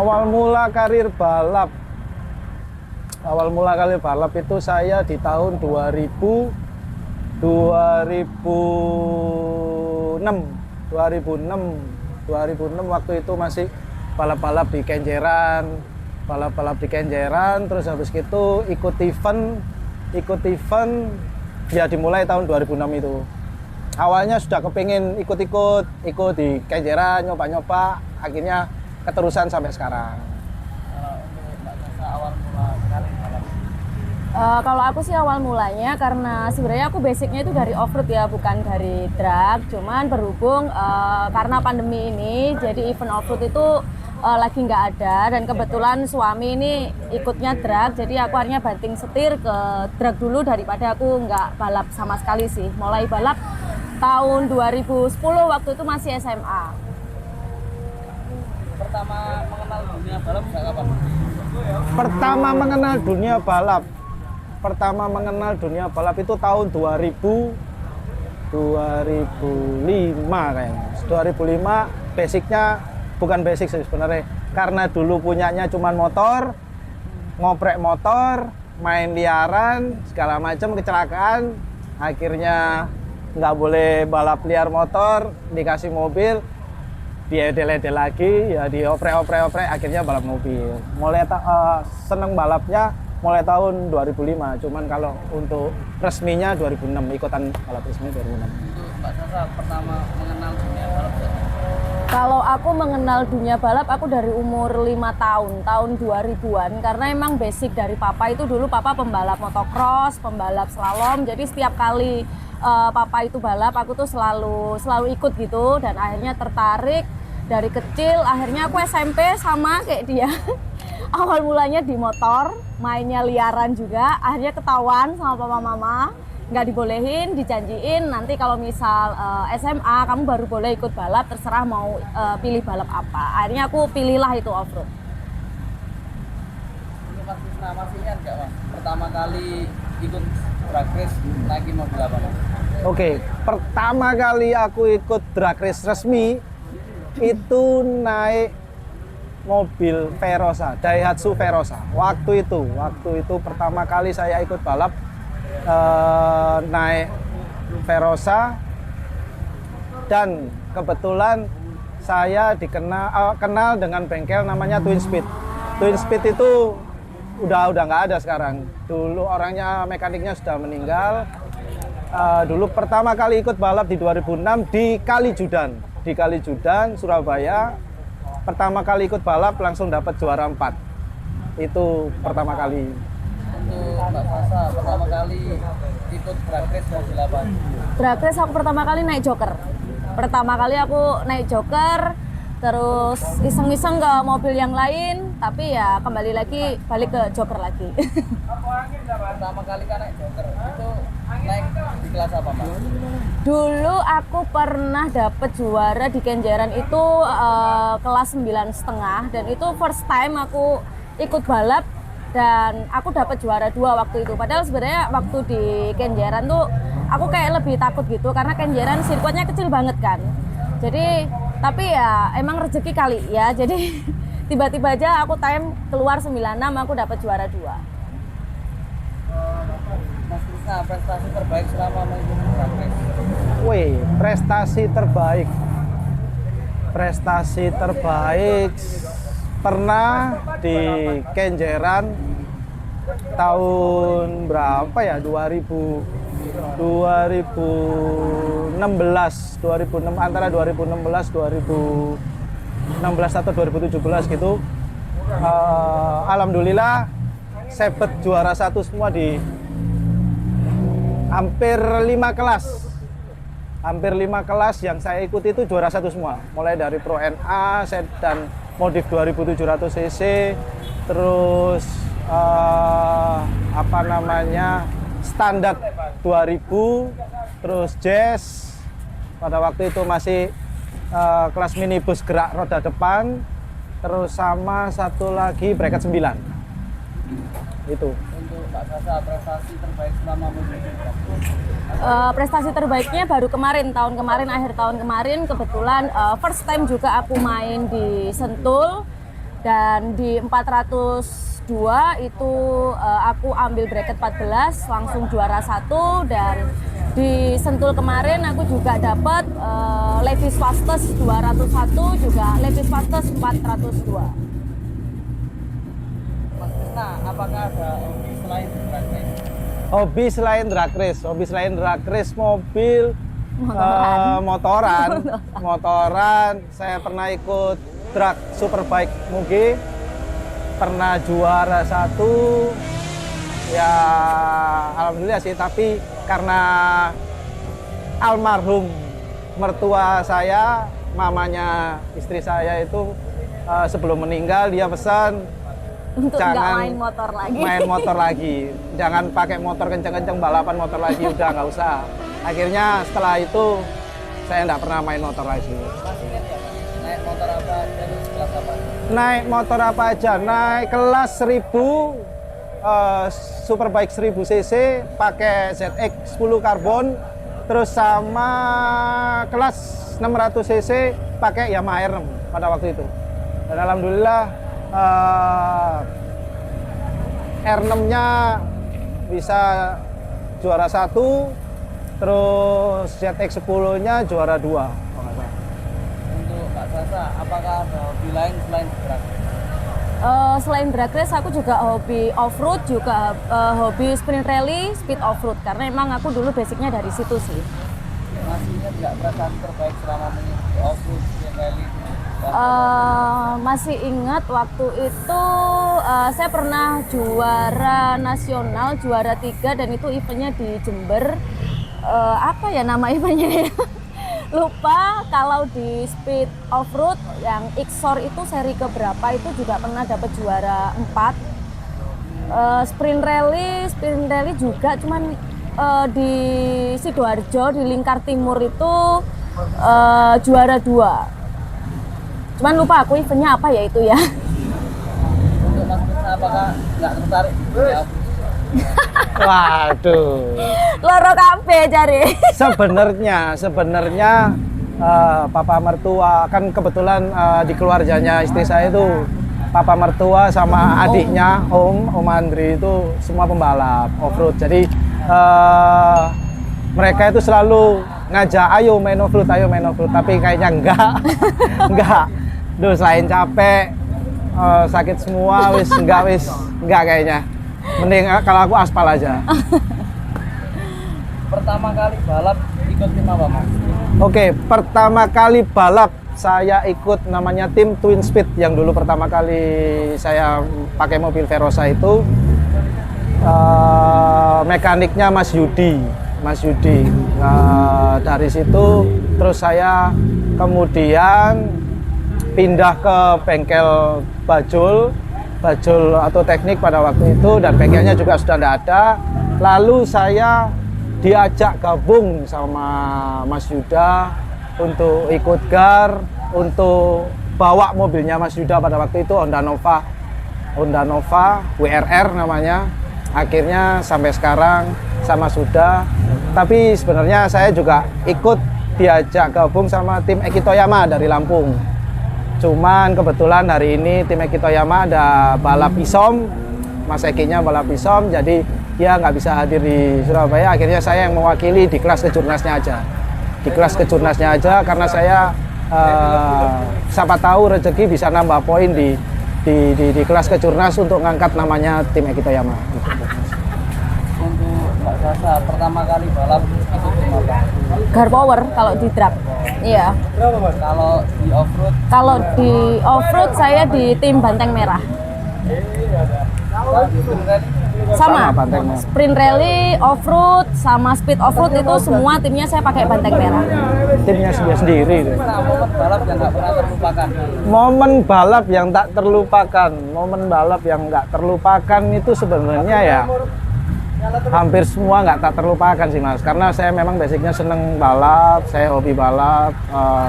Awal mula karir balap. Awal mula karir balap itu saya di tahun 2006 waktu itu masih balap-balap di Kenjeran. Terus habis itu ikut event ya dimulai tahun 2006 itu. Awalnya sudah kepingin ikut di Kenjeran, nyoba-nyoba, akhirnya keterusan sampai sekarang. Kalau aku sih awal mulanya karena sebenarnya aku basicnya itu dari off-road ya, bukan dari drag. Cuman berhubung karena pandemi ini, jadi event off-road itu lagi nggak ada. Dan kebetulan suami ini ikutnya drag, jadi aku akhirnya banting setir ke drag dulu daripada aku nggak balap sama sekali sih. Mulai balap tahun 2010 waktu itu masih SMA. Pertama mengenal dunia balap kapan? Pertama mengenal dunia balap itu tahun 2005 kayaknya. 2005 basicnya bukan basic sih sebenarnya, karena dulu punyanya cuman motor, ngoprek motor, main liaran segala macam, kecelakaan, akhirnya nggak boleh balap liar motor, dikasih mobil, diedel-edel lagi, ya dioprek-oprek, akhirnya balap mobil. Mulai seneng balapnya mulai tahun 2005, cuman kalau untuk resminya 2006, ikutan balap resmi 2006. Itu Mbak Sasa pertama mengenal dunia balap? Kalau aku mengenal dunia balap, aku dari umur 5 tahun 2000-an. Karena emang basic dari papa itu dulu papa pembalap motocross, pembalap slalom. Jadi setiap kali papa itu balap, aku tuh selalu ikut gitu. Dan akhirnya tertarik dari kecil. Akhirnya aku SMP sama kayak dia. Awal mulanya di motor, mainnya liaran juga. Akhirnya ketahuan sama papa mama, nggak dibolehin, dijanjiin nanti kalau misal SMA kamu baru boleh ikut balap, terserah mau pilih balap apa. Akhirnya aku pilihlah itu off-road. Ini masih ingat nggak Mas? Pertama kali ikut drag race naikin mobil apa Mas? Oke, pertama kali aku ikut drag race resmi itu naik mobil Verosa, Daihatsu Verosa. Waktu itu pertama kali saya ikut balap naik Verosa, dan kebetulan saya kenal dengan bengkel namanya Twin Speed. Twin Speed itu udah nggak ada sekarang. Dulu orangnya, mekaniknya sudah meninggal. Dulu pertama kali ikut balap di 2006 di Kalijudan, Surabaya. Pertama kali ikut balap langsung dapat juara 4. Itu pertama kali. Untuk Mbak Sasa pertama kali ikut drag race mobil apa? Drag race aku pertama kali naik Joker. Terus iseng-iseng ke mobil yang lain, tapi ya kembali lagi balik ke Joker lagi. Pertama kali kan naik Joker, itu naik di kelas apa Mbak? Dulu aku pernah dapet juara di Kenjeran itu kelas 9,5, dan itu first time aku ikut balap dan aku dapat juara 2 waktu itu. Padahal sebenarnya waktu di Kenjeran tuh aku kayak lebih takut gitu karena Kenjeran sirkuitnya kecil banget kan. Jadi tapi ya emang rezeki kali ya. Jadi tiba-tiba aja aku time keluar 96, aku dapat juara 2. Mas Krisna, prestasi terbaik selama mengikuti drag race? Prestasi terbaik pernah di Kenjeran tahun berapa ya, 2016 antara 2016 atau 2017 gitu. Alhamdulillah sepet juara 1 semua di hampir 5 kelas yang saya ikuti itu juara 1 semua, mulai dari Pro NA, sedan modif 2700 cc, terus standar 2000, terus jazz, pada waktu itu masih kelas minibus gerak roda depan, terus sama satu lagi bracket 9. Itu. Untuk Mbak Sasa, prestasi terbaik selama mengikuti drag race? Prestasi terbaiknya baru akhir tahun kemarin kebetulan first time juga aku main di Sentul, Dan di 402 itu aku ambil bracket 14 langsung juara 1, dan di Sentul kemarin aku juga dapat Levis Fastest 201, juga Levis Fastest 402. Mas Krisna, apakah ada hobi selain drag race? Hobi selain drag race, mobil, motoran. Saya pernah ikut drag Superbike Muge, pernah juara 1. Ya alhamdulillah sih, tapi karena almarhum mertua saya, mamanya istri saya itu sebelum meninggal dia pesan Untuk nggak jangan main motor lagi. Jangan pakai motor kenceng-kenceng, balapan motor lagi, udah nggak usah. Akhirnya setelah itu saya nggak pernah main motor lagi. Masih ingat ya, naik motor apa dan kelas apa? Naik motor apa aja, naik kelas 1000 Superbike 1000 cc pakai ZX 10 karbon, terus sama kelas 600 cc pakai Yamaha R6 pada waktu itu. Dan alhamdulillah R6-nya bisa juara 1, terus ZX 10-nya juara 2. Untuk Kak Sasa, apakah ada hobi lain selain drag? Selain drag race, aku juga hobi off-road, juga hobi sprint rally, speed off-road, karena emang aku dulu basicnya dari situ sih. Masih ingat nggak perasaan terbaik selama mengikuti off-road sprint rally? Masih ingat waktu itu saya pernah juara nasional, juara 3, dan itu eventnya di Jember. Apa ya nama eventnya ya? Lupa. Kalau di speed off-road yang Xor itu seri keberapa itu juga pernah dapat juara 4. Sprint rally juga, cuman di Sidoarjo di Lingkar Timur itu juara 2. Cuman lupa aku eventnya apa ya itu ya. Untuk Mas Krisna, apakah nggak tertarik? Ya, Waduh. Loro kabeh cari. Sebenarnya papa mertua kan kebetulan di keluarganya istri saya itu papa mertua sama adiknya Om Andri itu semua pembalap off-road. Jadi mereka itu selalu ngajak ayo main off-road, tapi kayaknya enggak. Duh, selain capek, sakit semua, enggak kayaknya. Mending kalau aku aspal aja. pertama kali balap ikut tim apa, Mas? Oke, pertama kali balap saya ikut namanya tim Twin Speed, yang dulu pertama kali saya pakai mobil Verosa itu mekaniknya Mas Yudi. Dari situ terus saya kemudian pindah ke bengkel Bajul atau teknik pada waktu itu, dan bengkelnya juga sudah tidak ada. Lalu saya diajak gabung sama Mas Yuda untuk ikut GAR, untuk bawa mobilnya Mas Yuda pada waktu itu Honda Nova WRR namanya. Akhirnya sampai sekarang sama sudah. Tapi sebenarnya saya juga ikut diajak gabung sama tim Eki Toyama dari Lampung. Cuman kebetulan hari ini tim Eki Toyama ada balap isom, Mas Ekinya balap isom, jadi dia nggak bisa hadir di Surabaya. Akhirnya saya yang mewakili di kelas kejurnasnya aja. Karena saya siapa tahu rezeki bisa nambah poin di kelas kejurnas untuk ngangkat namanya tim Eki Toyama. Untuk Mbak Sasa, pertama kali balap ikut tim apa? Gar Power kalau di drag. Iya. Kalau di off-road? Kalau di off-road saya di tim Banteng Merah. Sprint rally? Sama, Banteng Merah. sprint rally, off-road, sama speed off-road itu semua timnya saya pakai Banteng Merah. Timnya sendiri. Nah, momen balap yang nggak pernah terlupakan. Momen balap yang nggak terlupakan itu sebenarnya ya hampir semua nggak tak terlupakan sih, Mas. Karena saya memang basicnya seneng balap, saya hobi balap,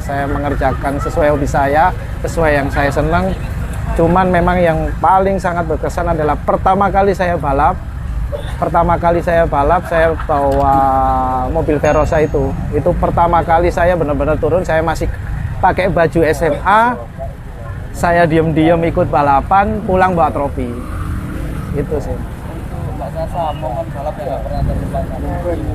saya mengerjakan sesuai hobi saya, sesuai yang saya seneng. Cuman memang yang paling sangat berkesan adalah pertama kali saya balap, saya bawa mobil Verosa itu. Itu pertama kali saya benar-benar turun, saya masih pakai baju SMA, saya diem-diem ikut balapan, pulang bawa trofi. Itu sih. Untuk Mbak Sasa, momen balap yang nggak pernah terlupakan.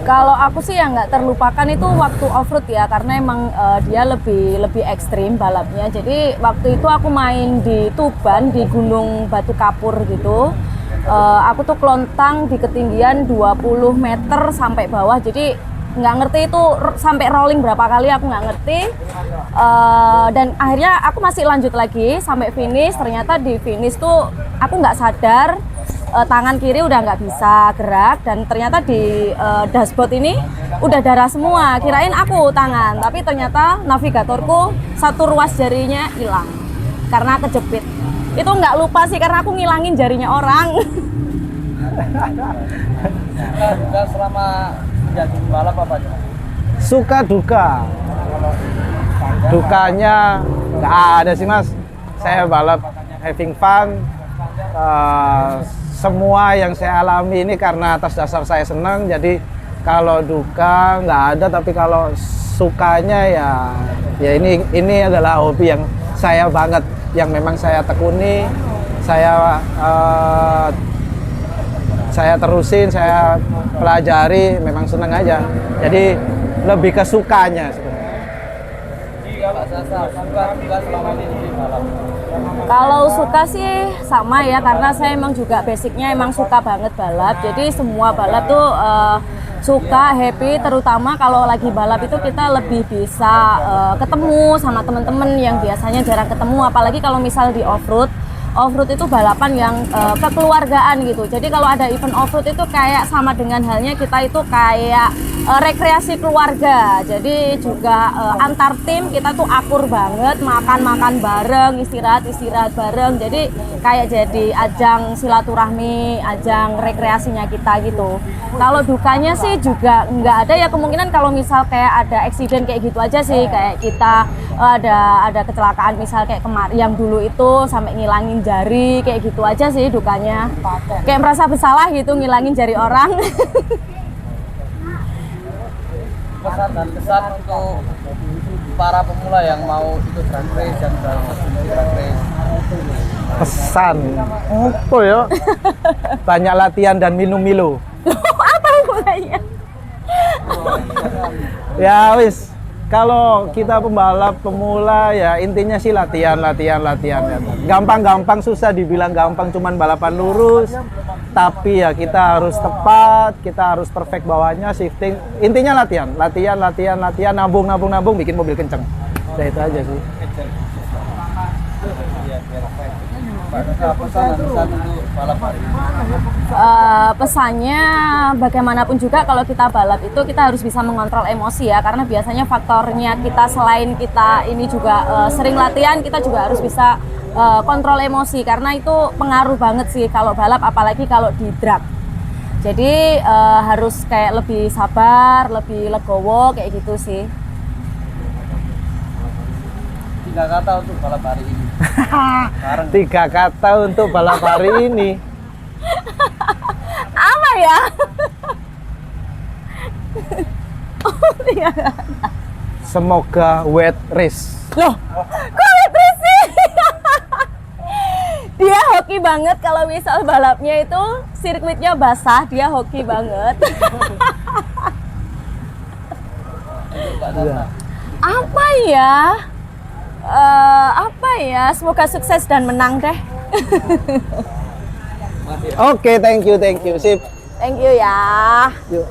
Kalau aku sih yang nggak terlupakan itu waktu off-road ya, karena emang dia lebih ekstrim balapnya. Jadi waktu itu aku main di Tuban, di Gunung Batu Kapur gitu. Aku tuh kelontang di ketinggian 20 meter sampai bawah, jadi nggak ngerti itu sampai rolling berapa kali aku nggak ngerti. Dan akhirnya aku masih lanjut lagi sampai finish. Ternyata di finish tuh aku nggak sadar, tangan kiri udah nggak bisa gerak, dan ternyata di dashboard ini udah darah semua. Kirain aku tangan, tapi ternyata navigatorku satu ruas jarinya hilang karena kejepit. Itu nggak lupa sih, karena aku ngilangin jarinya orang. Suka selama menjadi pembalap apa aja? Suka duka. Dukanya nggak ada sih mas. Saya balap having fun. Semua yang saya alami ini karena atas dasar saya senang. Jadi kalau duka nggak ada, tapi kalau sukanya ya ini adalah hobi yang saya banget, yang memang saya tekuni, saya terusin, saya pelajari, memang senang aja. Jadi lebih ke sukanya sebenarnya. Mbak Sasa, suka selama ini di balap? Kalau suka sih sama ya, karena saya emang juga basicnya emang suka banget balap. Jadi semua balap tuh suka, happy, terutama kalau lagi balap itu kita lebih bisa ketemu sama teman-teman yang biasanya jarang ketemu, apalagi kalau misal di off-road. Off-road itu balapan yang kekeluargaan gitu. Jadi kalau ada event off-road itu kayak sama dengan halnya kita itu kayak rekreasi keluarga. Jadi juga antar tim kita tuh akur banget, makan-makan bareng, istirahat bareng. Jadi kayak jadi ajang silaturahmi, ajang rekreasinya kita gitu. Kalau dukanya sih juga nggak ada ya, kemungkinan kalau misal kayak ada eksiden kayak gitu aja sih, kayak kita ada kecelakaan misal kayak kemarin yang dulu itu sampai ngilangin jari, kayak gitu aja sih dukanya. Kayak merasa bersalah gitu ngilangin jari orang. Pesan dan kesan untuk para pemula yang mau ikut drag race dan drag race. Pesan apa ya? Banyak latihan dan minum Milo. Apa hubungannya? Ya wis, kalau kita pembalap pemula ya intinya sih latihan ya. Gampang susah dibilang gampang, cuman balapan lurus. Tapi ya kita harus tepat, kita harus perfect bawahnya, shifting. Intinya latihan, nabung, bikin mobil kenceng. Udah itu aja sih. Pesan untuk balap hari ini. Pesannya bagaimanapun juga kalau kita balap itu kita harus bisa mengontrol emosi ya, karena biasanya faktornya kita selain kita ini juga sering latihan, kita juga harus bisa kontrol emosi, karena itu pengaruh banget sih kalau balap, apalagi kalau di drag. Jadi harus kayak lebih sabar, lebih legowo kayak gitu sih. 3 kata untuk balap hari ini. 3 kata untuk balap hari ini. Apa ya? Iya. Semoga wet race. Loh, kok wet race sih? Dia hoki banget kalau misal balapnya itu sirkuitnya basah, dia hoki banget. Apa ya? Semoga sukses dan menang deh. Oke, thank you, sip. Thank you ya. Yuk.